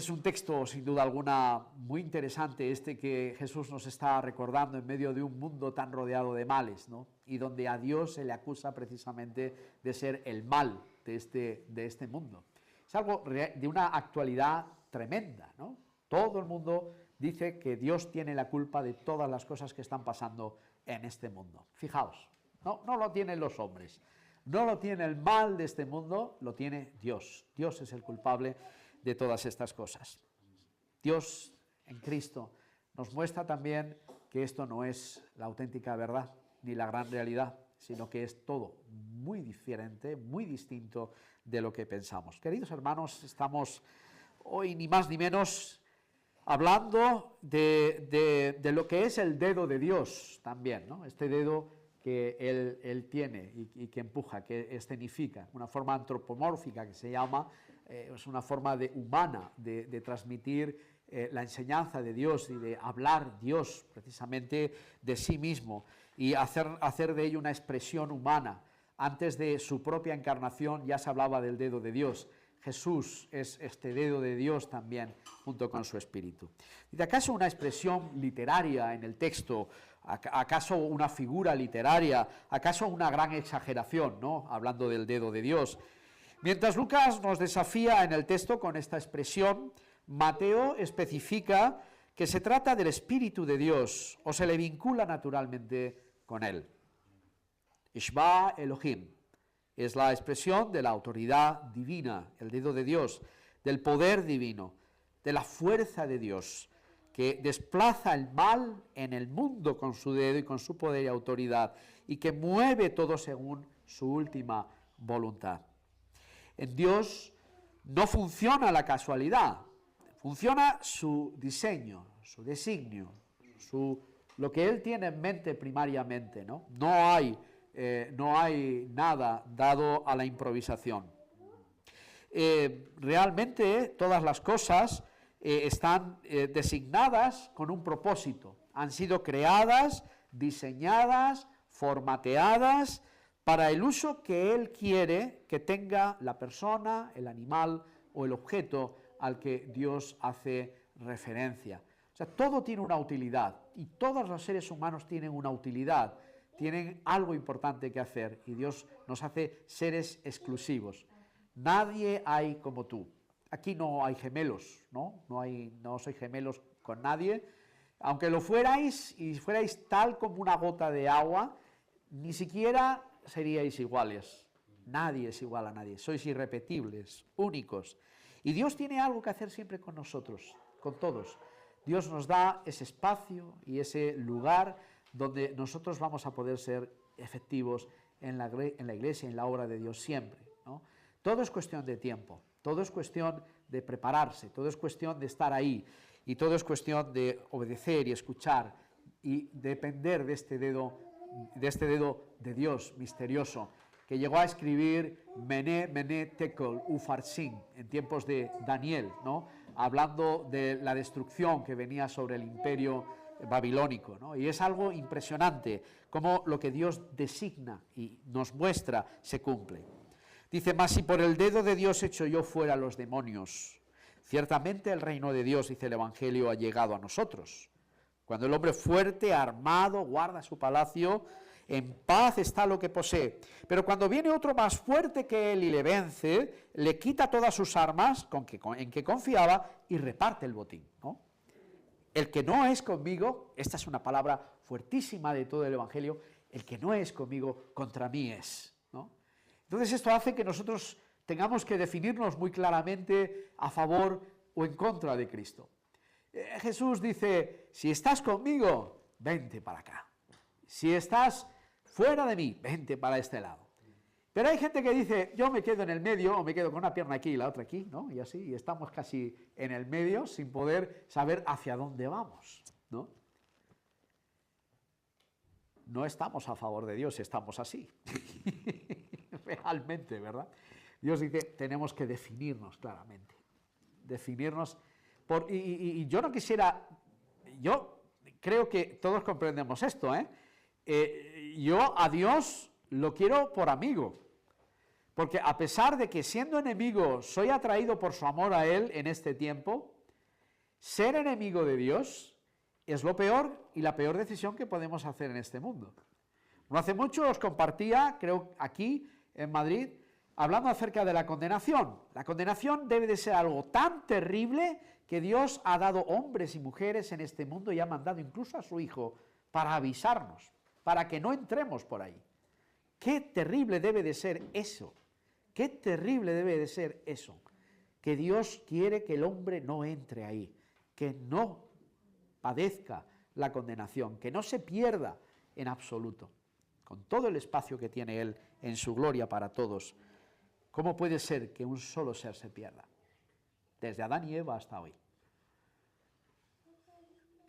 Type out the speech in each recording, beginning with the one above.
Es un texto, sin duda alguna, muy interesante este que Jesús nos está recordando en medio de un mundo tan rodeado de males, ¿no? Y donde a Dios se le acusa precisamente de ser el mal de este mundo. Es algo de una actualidad tremenda, ¿no? Todo el mundo dice que Dios tiene la culpa de todas las cosas que están pasando en este mundo. Fijaos, no lo tienen los hombres, no lo tiene el mal de este mundo, lo tiene Dios. Dios es el culpable de todas estas cosas. Dios en Cristo nos muestra también que esto no es la auténtica verdad ni la gran realidad, sino que es todo muy diferente, muy distinto de lo que pensamos. Queridos hermanos, estamos hoy ni más ni menos hablando de lo que es el dedo de Dios también, ¿no? Este dedo que Él tiene y que empuja, que escenifica, una forma antropomórfica que se llama, es una forma humana de transmitir la enseñanza de Dios y de hablar Dios precisamente de sí mismo y hacer de ello una expresión humana. Antes de su propia encarnación ya se hablaba del dedo de Dios. Jesús es este dedo de Dios también, junto con su Espíritu. ¿Y de acaso una expresión literaria en el texto? ¿Acaso una figura literaria? ¿Acaso una gran exageración, ¿no? Hablando del dedo de Dios. Mientras Lucas nos desafía en el texto con esta expresión, Mateo especifica que se trata del Espíritu de Dios, o se le vincula naturalmente con él. Ishba Elohim es la expresión de la autoridad divina, el dedo de Dios, del poder divino, de la fuerza de Dios, que desplaza el mal en el mundo con su dedo y con su poder y autoridad, y que mueve todo según su última voluntad. En Dios no funciona la casualidad, funciona su diseño, su designio, lo que Él tiene en mente primariamente, ¿no? No hay nada dado a la improvisación. Realmente todas las cosas están designadas con un propósito, han sido creadas, diseñadas, formateadas para el uso que Él quiere que tenga la persona, el animal o el objeto al que Dios hace referencia. O sea, todo tiene una utilidad y todos los seres humanos tienen una utilidad, tienen algo importante que hacer y Dios nos hace seres exclusivos. Nadie hay como tú. Aquí no hay gemelos, ¿no? No sois gemelos con nadie. Aunque lo fuerais y fuerais tal como una gota de agua, ni siquiera seríais iguales. Nadie es igual a nadie. Sois irrepetibles, únicos. Y Dios tiene algo que hacer siempre con nosotros, con todos. Dios nos da ese espacio y ese lugar donde nosotros vamos a poder ser efectivos en la iglesia, en la obra de Dios siempre, ¿no? Todo es cuestión de tiempo, todo es cuestión de prepararse, todo es cuestión de estar ahí y todo es cuestión de obedecer y escuchar y depender de este dedo de Dios misterioso que llegó a escribir Mené, Mené, Tekel, Ufarsin en tiempos de Daniel, ¿no? Hablando de la destrucción que venía sobre el imperio babilónico, ¿no? Y es algo impresionante cómo lo que Dios designa y nos muestra se cumple. Dice, mas si por el dedo de Dios echo yo fuera a los demonios, ciertamente el reino de Dios, dice el Evangelio, ha llegado a nosotros. Cuando el hombre fuerte, armado, guarda su palacio, en paz está lo que posee. Pero cuando viene otro más fuerte que él y le vence, le quita todas sus armas en que confiaba y reparte el botín, ¿no? El que no es conmigo, esta es una palabra fuertísima de todo el Evangelio, el que no es conmigo, contra mí es, ¿no? Entonces esto hace que nosotros tengamos que definirnos muy claramente a favor o en contra de Cristo. Jesús dice, si estás conmigo, vente para acá. Si estás fuera de mí, vente para este lado. Pero hay gente que dice, yo me quedo en el medio, o me quedo con una pierna aquí y la otra aquí, ¿no? Y así, y estamos casi en el medio sin poder saber hacia dónde vamos, ¿no? No estamos a favor de Dios, estamos así. Realmente, ¿verdad? Dios dice, tenemos que definirnos claramente. Definirnos. Y yo no quisiera, yo creo que todos comprendemos esto, yo a Dios lo quiero por amigo, porque a pesar de que siendo enemigo soy atraído por su amor a Él en este tiempo, ser enemigo de Dios es lo peor y la peor decisión que podemos hacer en este mundo. No hace mucho os compartía, creo aquí en Madrid, hablando acerca de la condenación. La condenación debe de ser algo tan terrible que Dios ha dado hombres y mujeres en este mundo y ha mandado incluso a su Hijo para avisarnos, para que no entremos por ahí. Qué terrible debe de ser eso, qué terrible debe de ser eso, que Dios quiere que el hombre no entre ahí, que no padezca la condenación, que no se pierda en absoluto, con todo el espacio que tiene Él en su gloria para todos. ¿Cómo puede ser que un solo ser se pierda? Desde Adán y Eva hasta hoy.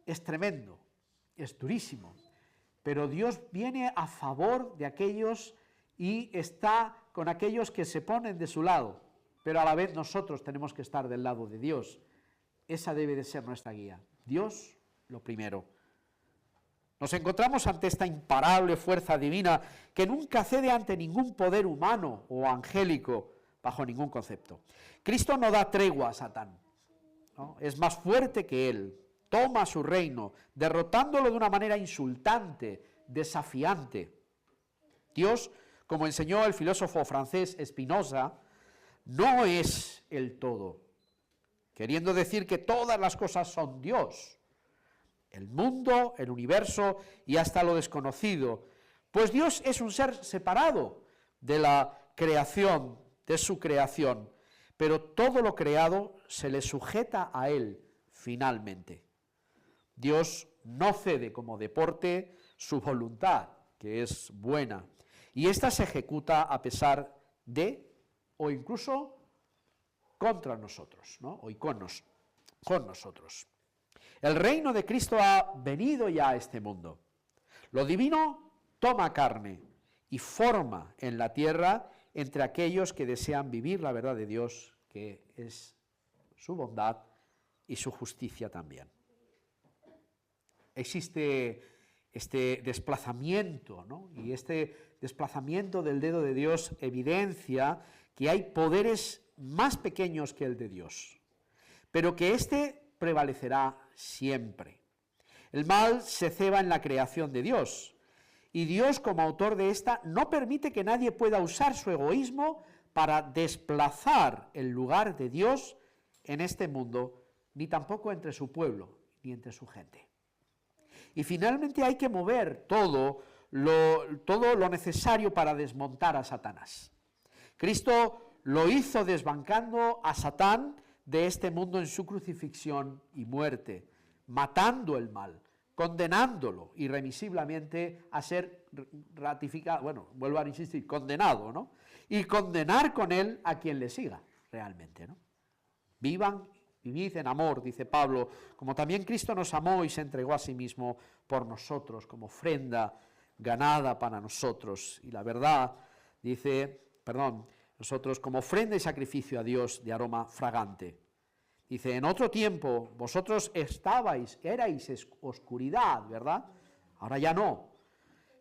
Es tremendo, es durísimo, pero Dios viene a favor de aquellos y está con aquellos que se ponen de su lado, pero a la vez nosotros tenemos que estar del lado de Dios. Esa debe de ser nuestra guía. Dios, lo primero. Nos encontramos ante esta imparable fuerza divina que nunca cede ante ningún poder humano o angélico, bajo ningún concepto. Cristo no da tregua a Satán, ¿no? Es más fuerte que él, toma su reino, derrotándolo de una manera insultante, desafiante. Dios, como enseñó el filósofo francés Spinoza, no es el todo, queriendo decir que todas las cosas son Dios. El mundo, el universo y hasta lo desconocido, pues Dios es un ser separado de la creación, de su creación, pero todo lo creado se le sujeta a Él finalmente. Dios no cede como deporte su voluntad, que es buena, y ésta se ejecuta a pesar de, o incluso contra nosotros, ¿no? O con nosotros. El reino de Cristo ha venido ya a este mundo. Lo divino toma carne y forma en la tierra entre aquellos que desean vivir la verdad de Dios, que es su bondad y su justicia también. Existe este desplazamiento, ¿no? Y este desplazamiento del dedo de Dios evidencia que hay poderes más pequeños que el de Dios, pero que éste prevalecerá siempre. El mal se ceba en la creación de Dios, y Dios, como autor de esta, no permite que nadie pueda usar su egoísmo para desplazar el lugar de Dios en este mundo, ni tampoco entre su pueblo, ni entre su gente. Y finalmente hay que mover todo lo necesario para desmontar a Satanás. Cristo lo hizo desbancando a Satán de este mundo en su crucifixión y muerte, matando el mal, condenándolo irremisiblemente a ser ratificado, bueno, vuelvo a insistir, condenado, ¿no? Y condenar con él a quien le siga realmente, ¿no? Vivid en amor, dice Pablo, como también Cristo nos amó y se entregó a sí mismo por nosotros, como ofrenda ganada para nosotros. Y la verdad, nosotros como ofrenda y sacrificio a Dios de aroma fragante. Dice, en otro tiempo vosotros erais oscuridad, ¿verdad? Ahora ya no,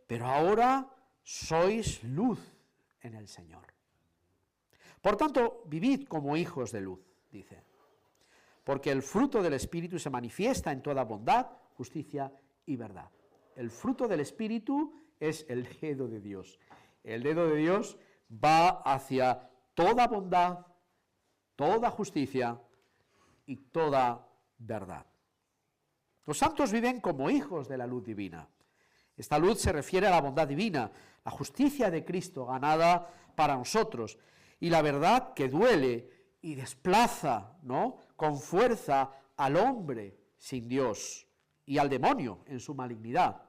pero ahora sois luz en el Señor. Por tanto, vivid como hijos de luz, dice, porque el fruto del Espíritu se manifiesta en toda bondad, justicia y verdad. El fruto del Espíritu es el dedo de Dios. El dedo de Dios va hacia toda bondad, toda justicia y toda verdad. Los santos viven como hijos de la luz divina. Esta luz se refiere a la bondad divina, la justicia de Cristo ganada para nosotros y la verdad que duele y desplaza, ¿no?, con fuerza al hombre sin Dios y al demonio en su malignidad.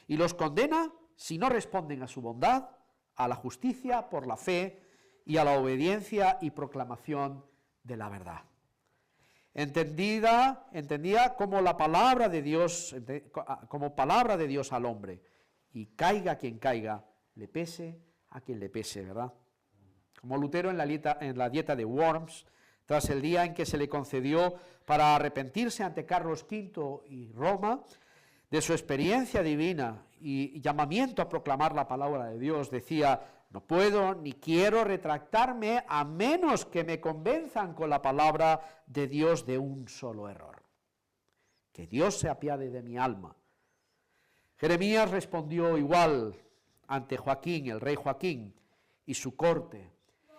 Y los condena si no responden a su bondad, a la justicia por la fe y a la obediencia y proclamación de la verdad. Entendida como la palabra de Dios, como palabra de Dios al hombre, y caiga quien caiga, le pese a quien le pese, ¿verdad? Como Lutero en la dieta de Worms, tras el día en que se le concedió para arrepentirse ante Carlos V y Roma de su experiencia divina y llamamiento a proclamar la palabra de Dios, decía, no puedo ni quiero retractarme a menos que me convenzan con la palabra de Dios de un solo error. que Dios se apiade de mi alma. Jeremías respondió igual ante Joaquín, el rey Joaquín, y su corte,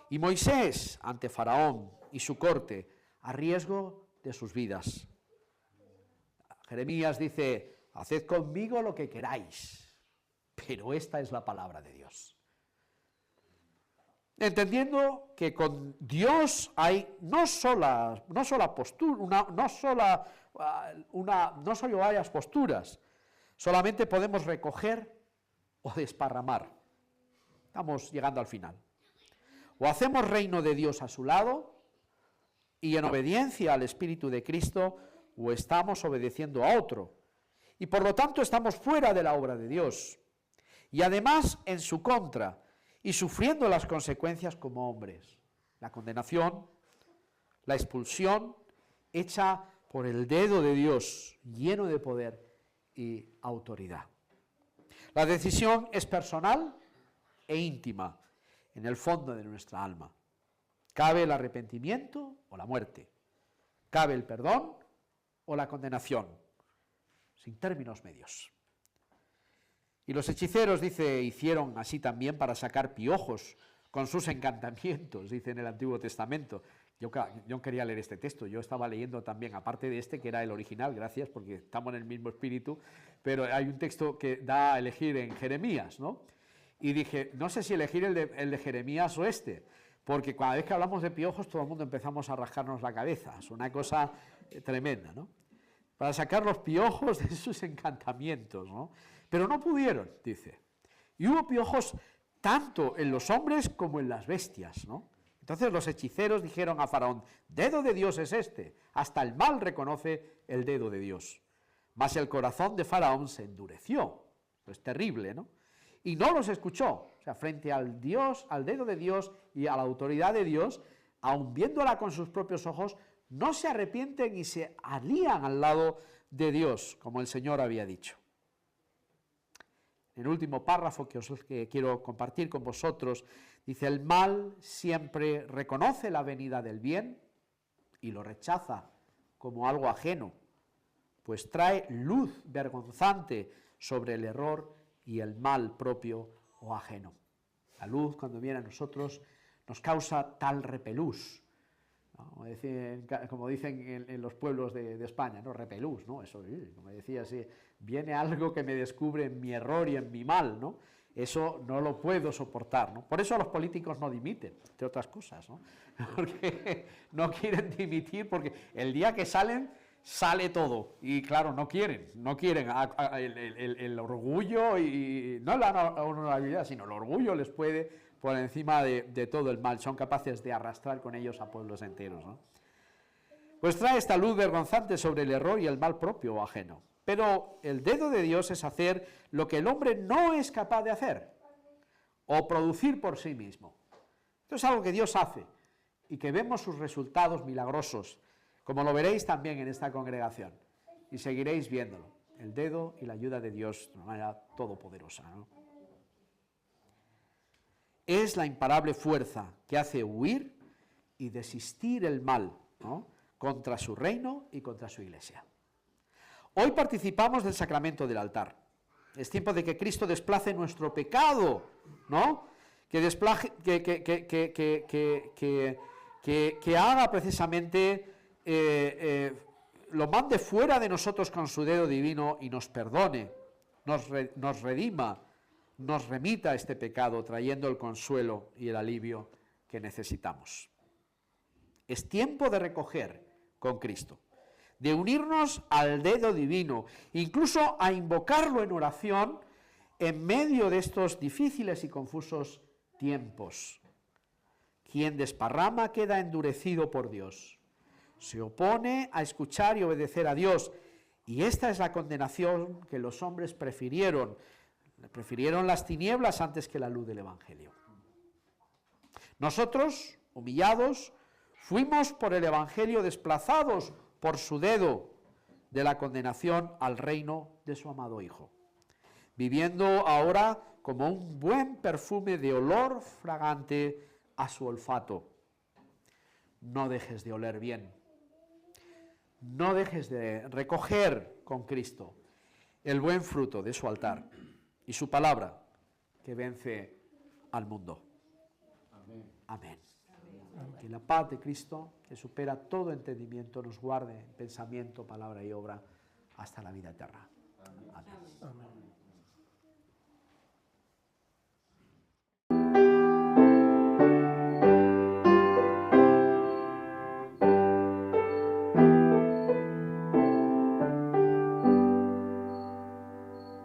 y Moisés ante Faraón y su corte, a riesgo de sus vidas. Jeremías dice, haced conmigo lo que queráis, pero esta es la palabra de Dios. Entendiendo que con Dios hay no solo varias posturas, solamente podemos recoger o desparramar. Estamos llegando al final. O hacemos reino de Dios a su lado y en obediencia al Espíritu de Cristo, o estamos obedeciendo a otro. Y por lo tanto estamos fuera de la obra de Dios. Y además en su contra, y sufriendo las consecuencias como hombres. La condenación, la expulsión, hecha por el dedo de Dios, lleno de poder y autoridad. La decisión es personal e íntima, en el fondo de nuestra alma. Cabe el arrepentimiento o la muerte. Cabe el perdón o la condenación, sin términos medios. Y los hechiceros, dice, hicieron así también para sacar piojos con sus encantamientos, dice en el Antiguo Testamento. Yo no quería leer este texto, yo estaba leyendo también, aparte de este, que era el original, gracias, porque estamos en el mismo espíritu, pero hay un texto que da a elegir en Jeremías, ¿no? Y dije, no sé si elegir el de Jeremías o este, porque cada vez que hablamos de piojos todo el mundo empezamos a rascarnos la cabeza, es una cosa tremenda, ¿no? Para sacar los piojos de sus encantamientos, ¿no? Pero no pudieron, dice. Y hubo piojos tanto en los hombres como en las bestias, ¿no? Entonces los hechiceros dijeron a Faraón, dedo de Dios es este, hasta el mal reconoce el dedo de Dios. Mas el corazón de Faraón se endureció, es terrible, ¿no? Y no los escuchó, o sea, frente al Dios, al dedo de Dios y a la autoridad de Dios, aun viéndola con sus propios ojos, no se arrepienten y se alían al lado de Dios, como el Señor había dicho. En el último párrafo que quiero compartir con vosotros, dice, el mal siempre reconoce la venida del bien y lo rechaza como algo ajeno, pues trae luz vergonzante sobre el error y el mal propio o ajeno. La luz, cuando viene a nosotros, nos causa tal repelús, ¿no? Como dicen en los pueblos de España, ¿no? Repelús, ¿no? Eso, como decía así, viene algo que me descubre en mi error y en mi mal, ¿no? Eso no lo puedo soportar, ¿no? Por eso los políticos no dimiten, entre otras cosas, ¿no? Porque no quieren dimitir, porque el día que salen, sale todo, y claro, no quieren el orgullo, y no la honorabilidad, sino el orgullo les puede por encima de todo el mal, son capaces de arrastrar con ellos a pueblos enteros, ¿no? Pues trae esta luz vergonzante sobre el error y el mal propio o ajeno. Pero el dedo de Dios es hacer lo que el hombre no es capaz de hacer, o producir por sí mismo. Esto es algo que Dios hace, y que vemos sus resultados milagrosos, como lo veréis también en esta congregación, y seguiréis viéndolo, el dedo y la ayuda de Dios de una manera todopoderosa, ¿no? Es la imparable fuerza que hace huir y desistir el mal, ¿no?, contra su reino y contra su iglesia. Hoy participamos del sacramento del altar. Es tiempo de que Cristo desplace nuestro pecado, ¿no? Que haga precisamente, lo mande fuera de nosotros con su dedo divino y nos perdone, nos redima, nos remita este pecado, trayendo el consuelo y el alivio que necesitamos. Es tiempo de recoger con Cristo, de unirnos al dedo divino, incluso a invocarlo en oración en medio de estos difíciles y confusos tiempos. Quien desparrama queda endurecido por Dios. Se opone a escuchar y obedecer a Dios, y esta es la condenación que los hombres prefirieron las tinieblas antes que la luz del Evangelio. Nosotros, humillados, fuimos por el Evangelio desplazados por su dedo de la condenación al reino de su amado Hijo, viviendo ahora como un buen perfume de olor fragante a su olfato. No dejes de oler bien. no dejes de recoger con Cristo el buen fruto de su altar y su palabra que vence al mundo. Amén. Que la paz de Cristo, que supera todo entendimiento, nos guarde en pensamiento, palabra y obra hasta la vida eterna. Amén.